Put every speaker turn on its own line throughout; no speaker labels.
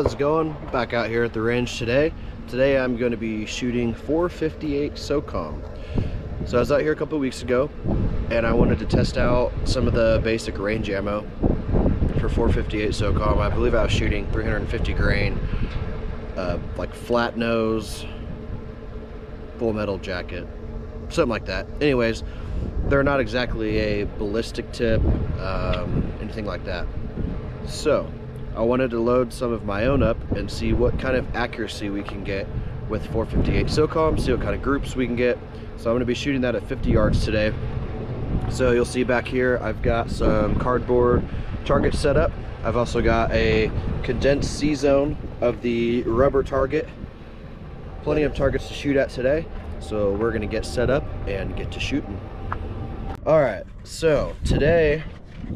how's it going? Back out here at the range today. Today I'm going to be shooting 458 SOCOM. So I was out here a couple of weeks ago and I wanted to test out some of the basic range ammo for 458 SOCOM. I believe I was shooting 350 grain, like flat nose, full metal jacket, something like that. Anyways, they're not exactly a ballistic tip, anything like that. So I wanted to load some of my own up and see what kind of accuracy we can get with 458 SOCOM, see what kind of groups we can get. So I'm going to be shooting that at 50 yards today. So you'll see back here I've got some cardboard targets set up. I've also got a condensed C-zone of the rubber target. Plenty of targets to shoot at today. So we're going to get set up and get to shooting. Alright, so today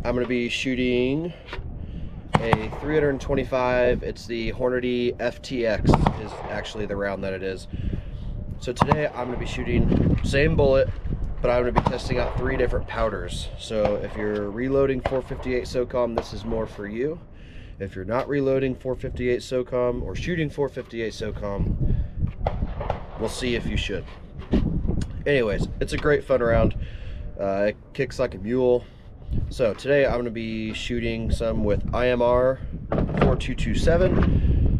I'm going to be shooting a 325. It's the Hoodie FTX is actually the round that it is. So today I'm going to be shooting same bullet, but I'm going to be testing out 3 different powders. So if you're reloading 458 SOCOM, this is more for you. If you're not reloading 458 SOCOM or shooting 458 SOCOM, we'll see if you should. Anyways, it's a great fun round. It kicks like a mule. So today I'm going to be shooting some with IMR4227,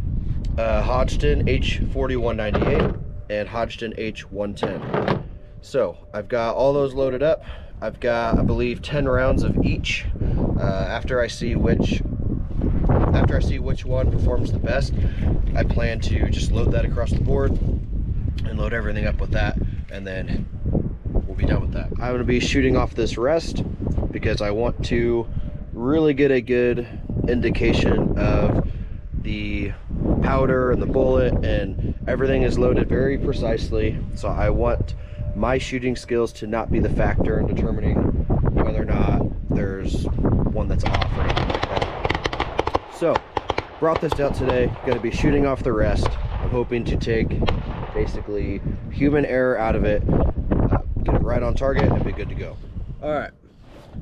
H110 H4198, and H110 H110. So I've got all those loaded up. I've got, I believe, 10 rounds of each. After I see which one performs the best, I plan to just load that across the board and load everything up with that, and then we'll be done with that. I'm going to be shooting off this rest because I want to really get a good indication of the powder and the bullet, and everything is loaded very precisely. So I want my shooting skills to not be the factor in determining whether or not there's one that's off or anything like that. So brought this out today, going to be shooting off the rest. I'm hoping to take basically human error out of it, get it right on target, and be good to go. All right,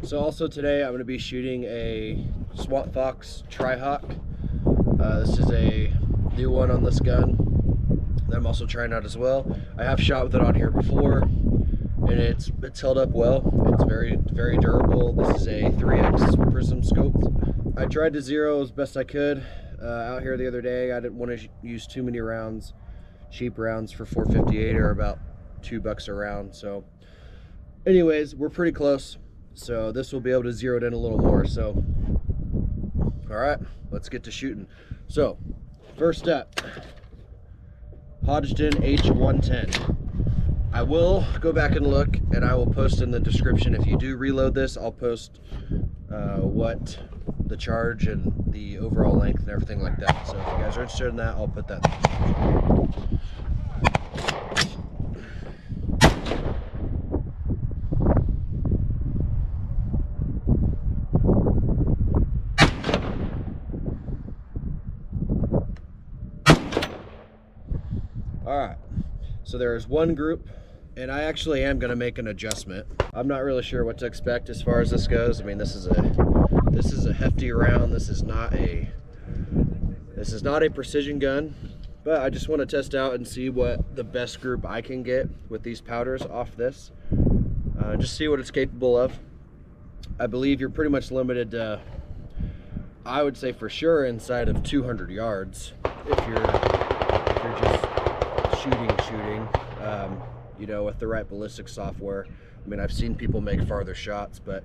so also today I'm going to be shooting a Swampfox Trihawk. This is a new one on this gun that I'm also trying out as well. I have shot with it on here before, and it's held up well. It's very durable. This is a 3x prism scope. I tried to zero as best I could out here the other day. I didn't want to use too many rounds. Cheap rounds for 458 are about $2 a round. So anyways, we're pretty close. So this will be able to zero it in a little more. So all right, let's get to shooting. So first up, H110 H110. I will go back and look, and I will post in the description. If you do reload this, I'll post what the charge and the overall length and everything like that. So if you guys are interested in that, I'll put that in the description. All right, so there's one group, and I actually am going to make an adjustment. I'm not really sure what to expect as far as this goes. I mean, this is a hefty round. This is not a precision gun, but I just want to test out and see what the best group I can get with these powders off this. Just see what it's capable of. I believe you're pretty much limited to, I would say for sure, inside of 200 yards if you're just shooting, you know, with the right ballistic software. I mean, I've seen people make farther shots, but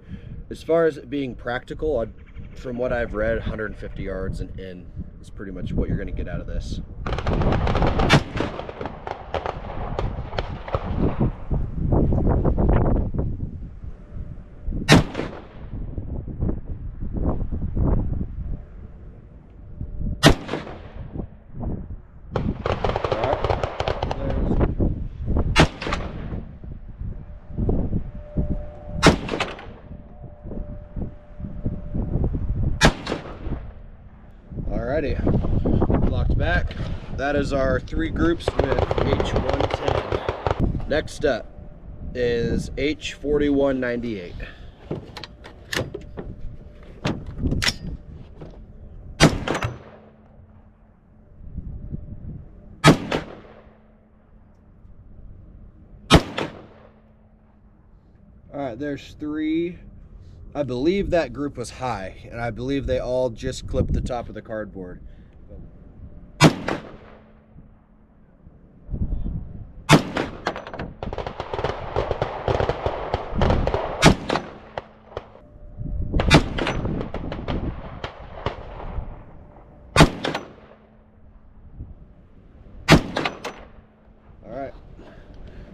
as far as it being practical, from what I've read, 150 yards and in is pretty much what you're going to get out of this. Alrighty, locked back. That is our 3 groups with H110. Next up is H4198. All right, there's 3. I believe that group was high, and I believe they all just clipped the top of the cardboard.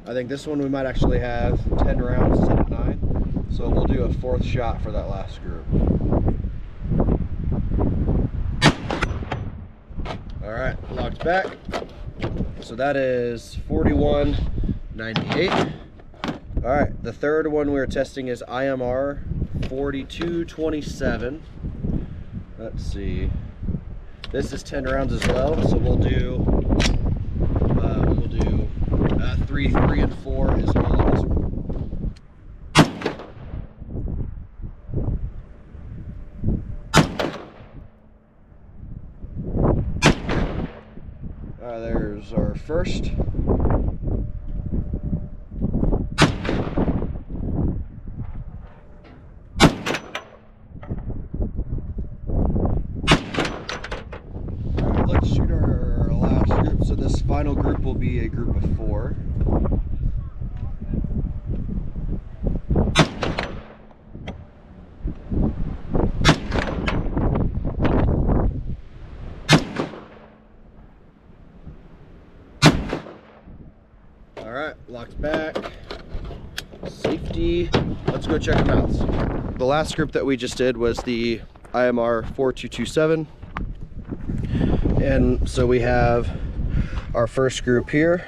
I think this one we might actually have 10 rounds instead of 9. So we'll do a 4th shot for that last group. All right, locked back. So that is 4198. All right, the third one we're testing is IMR4227. Let's see. This is 10 rounds as well, so we'll do 3, 3, and 4 as well on this one. There's our first. Let's shoot our last group. So this final group will be a group of 4. All right, locked back, safety. Let's go check them out. The last group that we just did was the IMR4227. And so we have our first group here,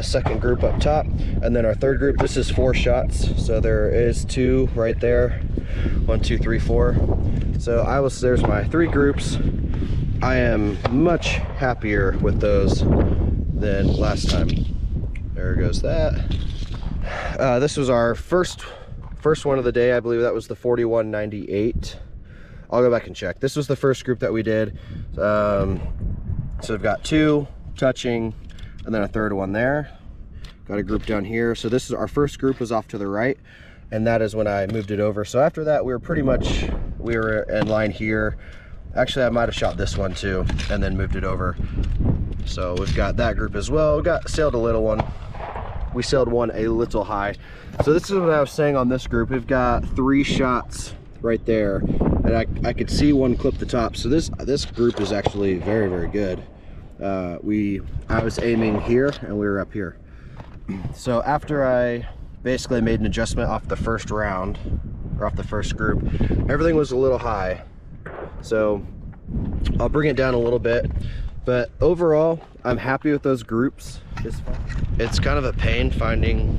second group up top, and then our third group. This is 4 shots. So there is 2 right there. 1, 2, 3, 4. So there's my 3 groups. I am much happier with those than last time. There goes that. This was our first one of the day. I believe that was the 4198. I'll go back and check. This was the first group that we did. So we've got 2 touching, and then a third one there. Got a group down here. So this is our first group, was off to the right, and that is when I moved it over. So after that, we were in line here. Actually, I might have shot this one too, and then moved it over. So we've got that group as well. We sailed a little one. We sailed one a little high. So this is what I was saying on this group. We've got 3 shots right there, and I could see one clip the top. So this group is actually very, very good. I was aiming here, and we were up here. So after I basically made an adjustment off the first round, or off the first group, everything was a little high. So I'll bring it down a little bit. But overall, I'm happy with those groups. It's kind of a pain finding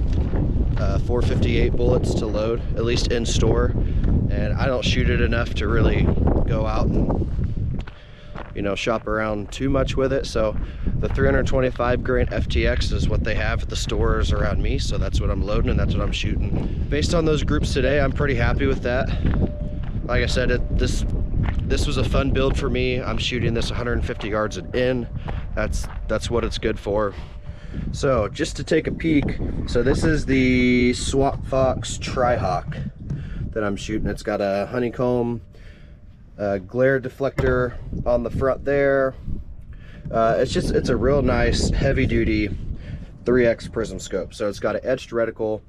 458 bullets to load, at least in store. And I don't shoot it enough to really go out and, shop around too much with it. So the 325 grain FTX is what they have at the stores around me. So that's what I'm loading, and that's what I'm shooting. Based on those groups today, I'm pretty happy with that. Like I said, this was a fun build for me. I'm shooting this 150 yards in. That's what it's good for. So just to take a peek, so this is the Swampfox Trihawk that I'm shooting. It's got a honeycomb glare deflector on the front there. It's a real nice heavy duty 3x prism scope. So it's got an etched reticle.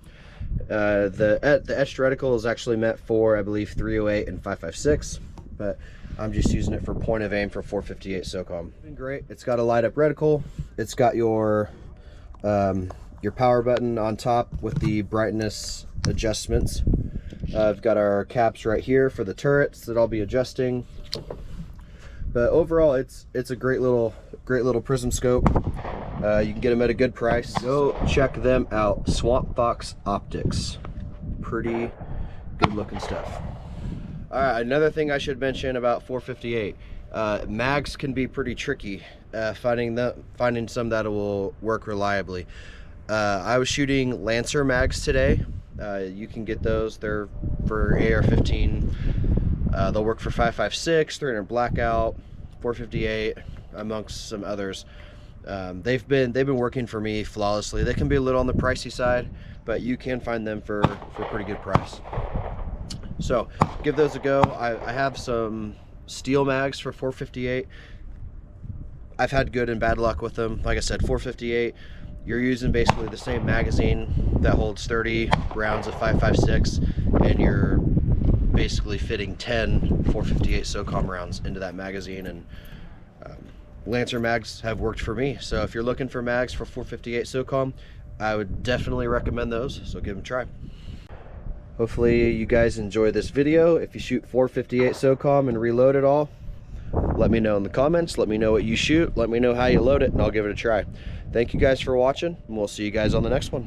The etched reticle is actually meant for, I believe, 308 and 556, but I'm just using it for point of aim for 458 SOCOM. Great. It's got a light up reticle. It's got your power button on top with the brightness adjustments. I've got our caps right here for the turrets that I'll be adjusting. But overall, it's a great little prism scope. You can get them at a good price. Go check them out. Swampfox Optics. Pretty good looking stuff. All right, another thing I should mention about 458. Mags can be pretty tricky. Finding some that will work reliably. I was shooting Lancer mags today. You can get those. They're for AR15. They'll work for 556, 300 blackout, 458, amongst some others. They've been working for me flawlessly. They can be a little on the pricey side, but you can find them for a pretty good price. So give those a go. I have some steel mags for 458. I've had good and bad luck with them. Like I said, 458, you're using basically the same magazine that holds 30 rounds of 5.56, and you're basically fitting 10 458 SOCOM rounds into that magazine. And Lancer mags have worked for me. So if you're looking for mags for 458 SOCOM, I would definitely recommend those, so give them a try. Hopefully you guys enjoy this video. If you shoot 458 SOCOM and reload it all, let me know in the comments. Let me know what you shoot. Let me know how you load it, and I'll give it a try. Thank you guys for watching, and we'll see you guys on the next one.